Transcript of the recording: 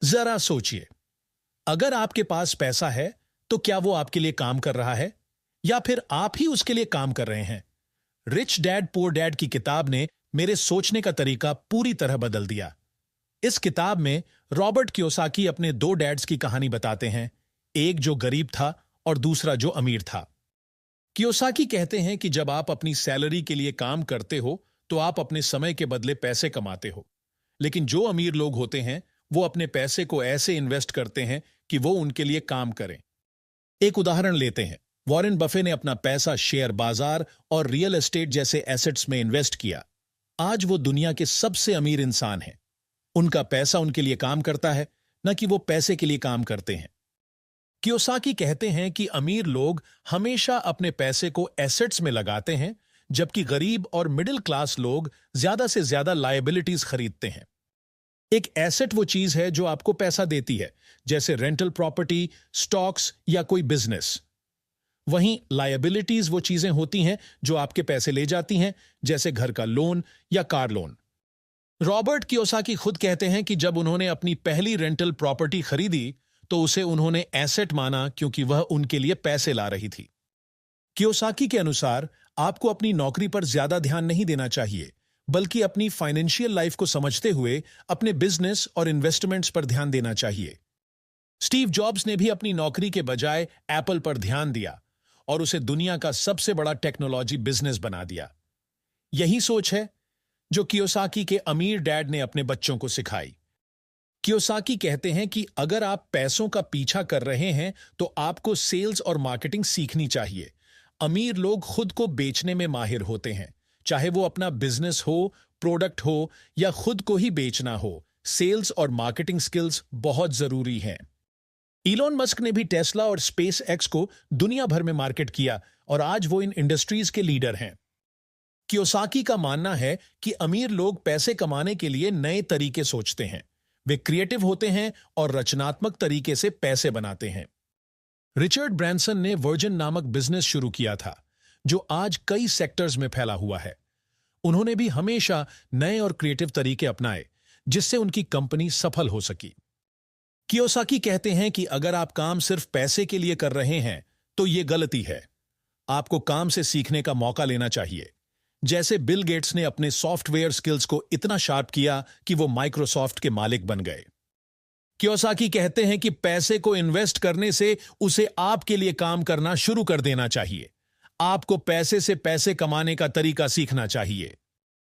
जरा सोचिए, अगर आपके पास पैसा है तो क्या वो आपके लिए काम कर रहा है या फिर आप ही उसके लिए काम कर रहे हैं? रिच डैड पुअर डैड की किताब ने मेरे सोचने का तरीका पूरी तरह बदल दिया। इस किताब में रॉबर्ट कियोसाकी अपने दो डैड्स की कहानी बताते हैं, एक जो गरीब था और दूसरा जो अमीर था। कियोसाकी कहते हैं कि जब आप अपनी सैलरी के लिए काम करते हो तो आप अपने समय के बदले पैसे कमाते हो, लेकिन जो अमीर लोग होते हैं वो अपने पैसे को ऐसे इन्वेस्ट करते हैं कि वो उनके लिए काम करें। एक उदाहरण लेते हैं। वॉरेन बफे ने अपना पैसा शेयर बाजार और रियल एस्टेट जैसे एसेट्स में इन्वेस्ट किया। आज वो दुनिया के सबसे अमीर इंसान हैं। उनका पैसा उनके लिए काम करता है, न कि वो पैसे के लिए काम करते हैं। कियोसाकी कहते हैं कि अमीर लोग हमेशा अपने पैसे को एसेट्स में लगाते हैं, जबकि गरीब और मिडिल क्लास लोग ज्यादा से ज्यादा लायबिलिटीज खरीदते हैं। एक एसेट वो चीज है जो आपको पैसा देती है, जैसे रेंटल प्रॉपर्टी, स्टॉक्स या कोई बिजनेस। वहीं लायबिलिटीज वो चीजें होती हैं जो आपके पैसे ले जाती हैं, जैसे घर का लोन या कार लोन। रॉबर्ट कियोसाकी खुद कहते हैं कि जब उन्होंने अपनी पहली रेंटल प्रॉपर्टी खरीदी तो उसे उन्होंने एसेट माना, क्योंकि वह उनके लिए पैसे ला रही थी। कियोसाकी के अनुसार आपको अपनी नौकरी पर ज्यादा ध्यान नहीं देना चाहिए, बल्कि अपनी फाइनेंशियल लाइफ को समझते हुए अपने बिजनेस और इन्वेस्टमेंट्स पर ध्यान देना चाहिए। स्टीव जॉब्स ने भी अपनी नौकरी के बजाय एप्पल पर ध्यान दिया और उसे दुनिया का सबसे बड़ा टेक्नोलॉजी बिजनेस बना दिया। यही सोच है जो कियोसाकी के अमीर डैड ने अपने बच्चों को सिखाई। कियोसाकी कहते हैं कि अगर आप पैसों का पीछा कर रहे हैं तो आपको सेल्स और मार्केटिंग सीखनी चाहिए। अमीर लोग खुद को बेचने में माहिर होते हैं, चाहे वो अपना बिजनेस हो, प्रोडक्ट हो या खुद को ही बेचना हो। सेल्स और मार्केटिंग स्किल्स बहुत जरूरी हैं। इलॉन मस्क ने भी टेस्ला और स्पेस एक्स को दुनिया भर में मार्केट किया और आज वो इन इंडस्ट्रीज के लीडर हैं। कियोसाकी का मानना है कि अमीर लोग पैसे कमाने के लिए नए तरीके सोचते हैं। वे क्रिएटिव होते हैं और रचनात्मक तरीके से पैसे बनाते हैं। रिचर्ड ब्रैंसन ने वर्जिन नामक बिजनेस शुरू किया था, जो आज कई सेक्टर्स में फैला हुआ है। उन्होंने भी हमेशा नए और क्रिएटिव तरीके अपनाए, जिससे उनकी कंपनी सफल हो सकी। कियोसाकी कहते हैं कि अगर आप काम सिर्फ पैसे के लिए कर रहे हैं तो यह गलती है। आपको काम से सीखने का मौका लेना चाहिए। जैसे बिल गेट्स ने अपने सॉफ्टवेयर स्किल्स को इतना शार्प किया कि वो माइक्रोसॉफ्ट के मालिक बन गए। कियोसाकी कहते हैं कि पैसे को इन्वेस्ट करने से उसे आपके लिए काम करना शुरू कर देना चाहिए। आपको पैसे से पैसे कमाने का तरीका सीखना चाहिए।